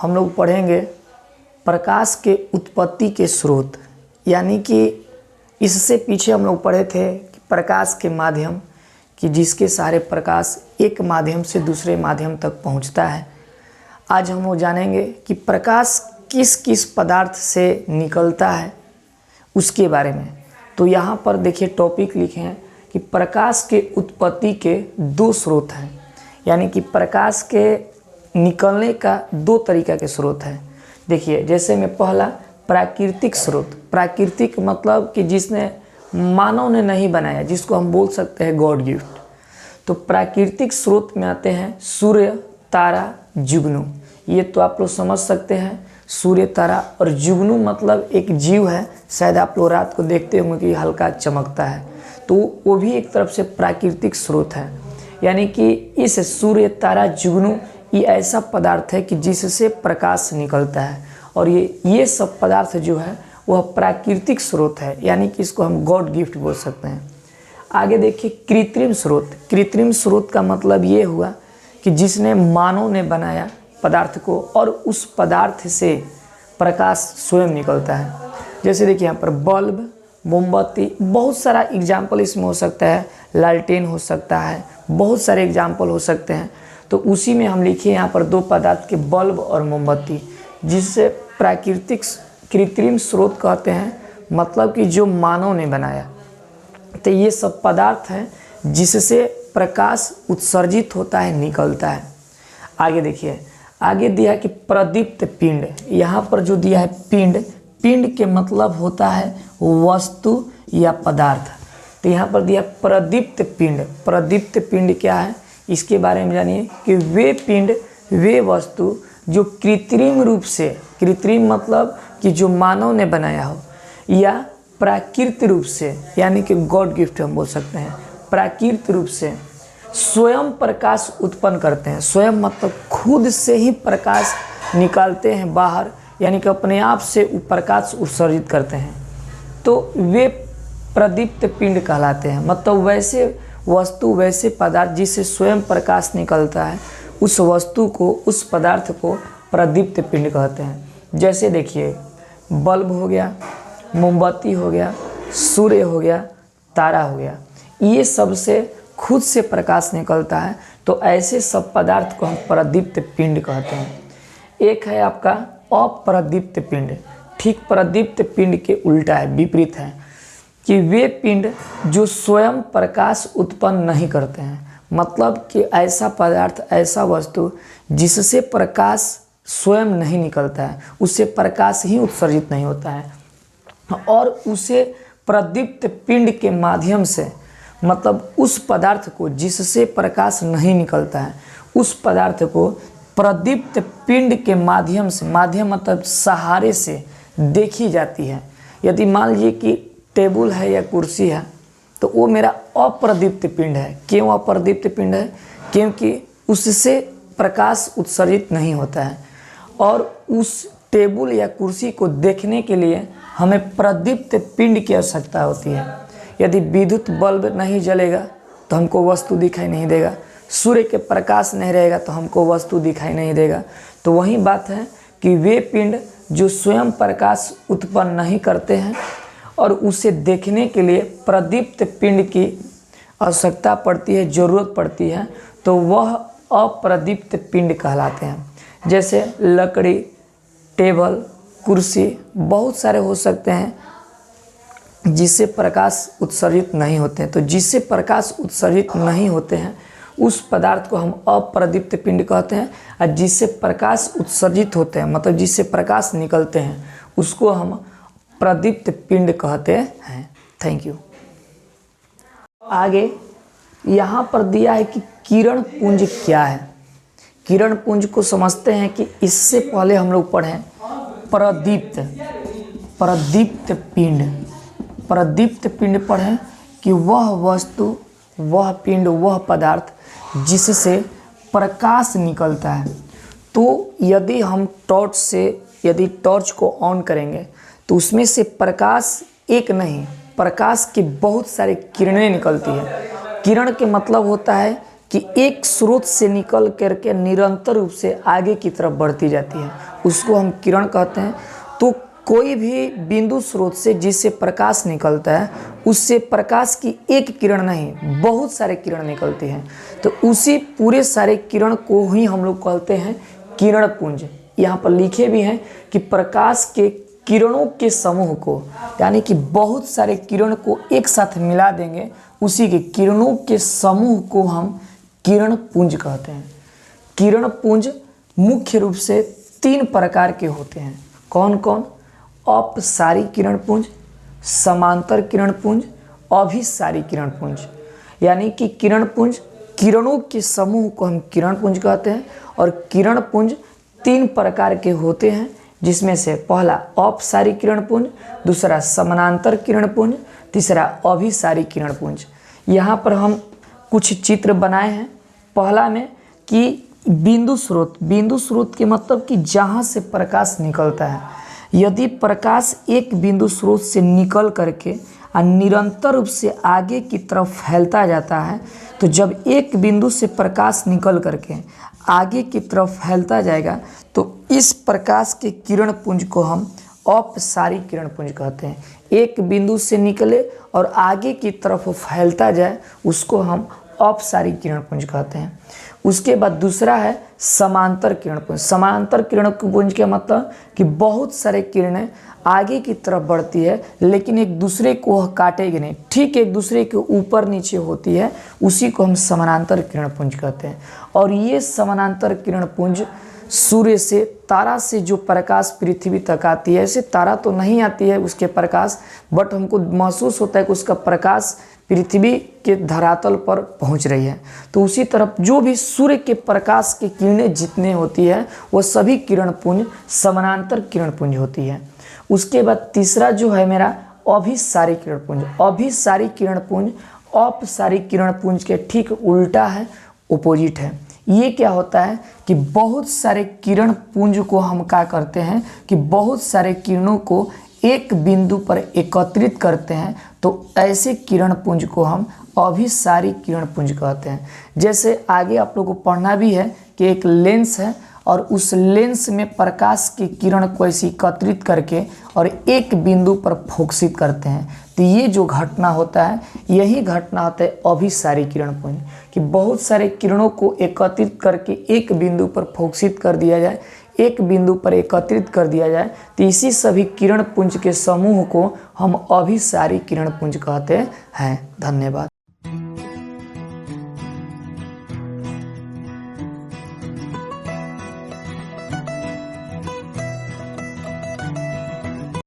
हम लोग पढ़ेंगे प्रकाश के उत्पत्ति के स्रोत। यानी कि इससे पीछे हम लोग पढ़े थे कि प्रकाश के माध्यम, कि जिसके सारे प्रकाश एक माध्यम से दूसरे माध्यम तक पहुंचता है। आज हम वो जानेंगे कि प्रकाश किस किस पदार्थ से निकलता है उसके बारे में। तो यहाँ पर देखिए टॉपिक लिखे हैं कि प्रकाश के उत्पत्ति के दो स्रोत हैं। यानी कि प्रकाश के निकलने का दो तरीका के स्रोत हैं। देखिए जैसे में पहला प्राकृतिक स्रोत। प्राकृतिक मतलब कि जिसने मानव ने नहीं बनाया, जिसको हम बोल सकते हैं गॉड गिफ्ट। तो प्राकृतिक स्रोत में आते हैं सूर्य, तारा, जुगनू। ये तो आप लोग समझ सकते हैं, सूर्य, तारा। और जुगनू मतलब एक जीव है, शायद आप लोग रात को देखते होंगे कि हल्का चमकता है, तो वो भी एक तरफ से प्राकृतिक स्रोत है। यानी कि इस सूर्य, तारा, जुगनू ये ऐसा पदार्थ है कि जिससे प्रकाश निकलता है। और ये सब पदार्थ जो है वह प्राकृतिक स्रोत है, यानी कि इसको हम गॉड गिफ्ट बोल सकते हैं। आगे देखिए कृत्रिम स्रोत। कृत्रिम स्रोत का मतलब ये हुआ कि जिसने मानव ने बनाया पदार्थ को और उस पदार्थ से प्रकाश स्वयं निकलता है। जैसे देखिए यहाँ पर बल्ब, मोमबत्ती, बहुत सारा एग्जाम्पल इसमें हो सकता है। लालटेन हो सकता है, बहुत सारे एग्जाम्पल हो सकते हैं। तो उसी में हम लिखे यहाँ पर दो पदार्थ के बल्ब और मोमबत्ती, जिससे प्राकृतिक कृत्रिम स्रोत कहते हैं, मतलब कि जो मानव ने बनाया। तो ये सब पदार्थ हैं जिससे प्रकाश उत्सर्जित होता है, निकलता है। आगे देखिए, आगे दिया कि प्रदीप्त पिंड। यहाँ पर जो दिया है पिंड, पिंड के मतलब होता है वस्तु या पदार्थ। तो यहाँ पर दिया प्रदीप्त पिंड। प्रदीप्त पिंड क्या है इसके बारे में जानिए कि वे पिंड, वे वस्तु जो कृत्रिम रूप से, कृत्रिम मतलब कि जो मानव ने बनाया हो, या प्राकृतिक रूप से, यानी कि गॉड गिफ्ट हम बोल सकते हैं, प्राकृतिक रूप से स्वयं प्रकाश उत्पन्न करते हैं। स्वयं मतलब खुद से ही प्रकाश निकालते हैं बाहर, यानी कि अपने आप से प्रकाश उत्सर्जित करते हैं। तो वे प्रदीप्त पिंड कहलाते हैं। मतलब वैसे वस्तु, वैसे पदार्थ जिससे स्वयं प्रकाश निकलता है, उस वस्तु को, उस पदार्थ को प्रदीप्त पिंड कहते हैं। जैसे देखिए बल्ब हो गया, मोमबत्ती हो गया, सूर्य हो गया, तारा हो गया, ये सब से खुद से प्रकाश निकलता है। तो ऐसे सब पदार्थ को हम प्रदीप्त पिंड कहते हैं। एक है आपका अप्रदीप्त पिंड। ठीक प्रदीप्त पिंड के उल्टा है, विपरीत है, कि वे पिंड जो स्वयं प्रकाश उत्पन्न नहीं करते हैं। मतलब कि ऐसा पदार्थ, ऐसा वस्तु जिससे प्रकाश स्वयं नहीं निकलता है, उससे प्रकाश ही उत्सर्जित नहीं होता है, और उसे प्रदीप्त पिंड के माध्यम से, मतलब उस पदार्थ को जिससे प्रकाश नहीं निकलता है, उस पदार्थ को प्रदीप्त पिंड के माध्यम से, माध्यम मतलब सहारे से देखी जाती है। यदि मान लीजिए कि टेबल है या कुर्सी है, तो वो मेरा अप्रदीप्त पिंड है। क्यों अप्रदीप्त पिंड है? क्योंकि उससे प्रकाश उत्सर्जित नहीं होता है। और उस टेबल या कुर्सी को देखने के लिए हमें प्रदीप्त पिंड की आवश्यकता होती है। यदि विद्युत बल्ब नहीं जलेगा तो हमको वस्तु दिखाई नहीं देगा, सूर्य के प्रकाश नहीं रहेगा तो हमको वस्तु दिखाई नहीं देगा। तो वही बात है कि वे पिंड जो स्वयं प्रकाश उत्पन्न नहीं करते हैं और उसे देखने के लिए प्रदीप्त पिंड की आवश्यकता पड़ती है, ज़रूरत पड़ती है, तो वह अप्रदीप्त पिंड कहलाते हैं। जैसे लकड़ी, टेबल, कुर्सी, बहुत सारे हो सकते हैं जिससे प्रकाश उत्सर्जित नहीं होते हैं। तो जिससे प्रकाश उत्सर्जित नहीं होते हैं उस पदार्थ को हम अप्रदीप्त पिंड कहते हैं, और जिससे प्रकाश उत्सर्जित होते हैं, मतलब जिससे प्रकाश निकलते हैं, उसको हम प्रदीप्त पिंड कहते हैं। Thank you. आगे यहाँ पर दिया है कि किरण पुंज क्या है। किरण पुंज को समझते हैं कि इससे पहले हम लोग पढ़ें प्रदीप्त, प्रदीप्त पिंड। प्रदीप्त पिंड पढ़ें कि वह वस्तु, वह पिंड, वह पदार्थ जिससे प्रकाश निकलता है। तो यदि हम टॉर्च से, यदि टॉर्च को ऑन करेंगे तो उसमें से प्रकाश एक नहीं, प्रकाश की बहुत सारी किरणें निकलती है। किरण के मतलब होता है कि एक स्रोत से निकल करके निरंतर रूप से आगे की तरफ बढ़ती जाती है, उसको हम किरण कहते हैं। तो कोई भी बिंदु स्रोत से जिससे प्रकाश निकलता है, उससे प्रकाश की एक किरण नहीं, बहुत सारे किरण निकलती हैं। तो उसी पूरे सारे किरण को ही हम लोग कहते हैं किरण पुंज। यहाँ पर लिखे भी हैं कि प्रकाश के किरणों के समूह को, यानी कि बहुत सारे किरण को एक साथ मिला देंगे, उसी के किरणों के समूह को हम किरण पुंज कहते हैं। किरण पुंज मुख्य रूप से 3 प्रकार के होते हैं। कौन कौन? अपसारी किरण पुंज, समांतर किरण पुंज, अभिसारी किरण पुंज। यानी कि किरण पुंज, किरणों के समूह को हम किरण पुंज कहते हैं। और किरण पुंज 3 प्रकार के होते हैं, जिसमें से पहला अपसारी किरण पुंज, दूसरा समानांतर किरण पुंज, तीसरा अभिसारी किरण पुंज। यहाँ पर हम कुछ चित्र बनाए हैं। पहला में कि बिंदु स्रोत के मतलब कि जहाँ से प्रकाश निकलता है। यदि प्रकाश एक बिंदु स्रोत से निकल करके निरंतर रूप से आगे की तरफ फैलता जाता है, तो जब एक बिंदु से प्रकाश निकल करके आगे की तरफ फैलता जाएगा, तो इस प्रकाश के किरण पुंज को हम अपसारी किरण पुंज कहते हैं। एक बिंदु से निकले और आगे की तरफ फैलता जाए, उसको हम अपसारी किरण पुंज कहते हैं। उसके बाद दूसरा है समांतर किरण पुंज। समांतर किरण पुंज का मतलब कि बहुत सारे किरणें आगे की तरफ बढ़ती है, लेकिन एक दूसरे को वह काटेगी नहीं, ठीक एक दूसरे के ऊपर नीचे होती है, उसी को हम समानांतर किरण पुंज कहते हैं। और ये समानांतर किरण पुंज सूर्य से, तारा से जो प्रकाश पृथ्वी तक आती है, ऐसे तारा तो नहीं आती है उसके प्रकाश, बट हमको महसूस होता है कि उसका प्रकाश पृथ्वी के धरातल पर पहुंच रही है। तो उसी तरफ जो भी सूर्य के प्रकाश की किरणें जितने होती है, वो सभी किरण पुंज समानांतर किरण पुंज होती है। उसके बाद तीसरा जो है मेरा अभिसारी किरण पुंज। अभिसारी किरण पुंज अपसारी किरण पुंज के ठीक उल्टा है, ओपोजिट है। ये क्या होता है कि बहुत सारे किरण पुंज को हम क्या करते हैं कि बहुत सारे किरणों को एक बिंदु पर एकत्रित करते हैं, तो ऐसे किरण पुंज को हम अभिसारी किरण पुंज कहते हैं। जैसे आगे आप लोगों को पढ़ना भी है कि एक लेंस है और उस लेंस में प्रकाश की किरण को ऐसे एकत्रित करके और एक बिंदु पर फोकसित करते हैं, तो ये जो घटना होता है, यही घटना होता है अभिसारी किरण पुंज, कि बहुत सारे किरणों को एकत्रित करके एक बिंदु पर फोकसित कर दिया जाए, एक बिंदु पर एकत्रित कर दिया जाए, तो इसी सभी किरण पुंज के समूह को हम अभिसारी किरण पुंज कहते हैं। धन्यवाद।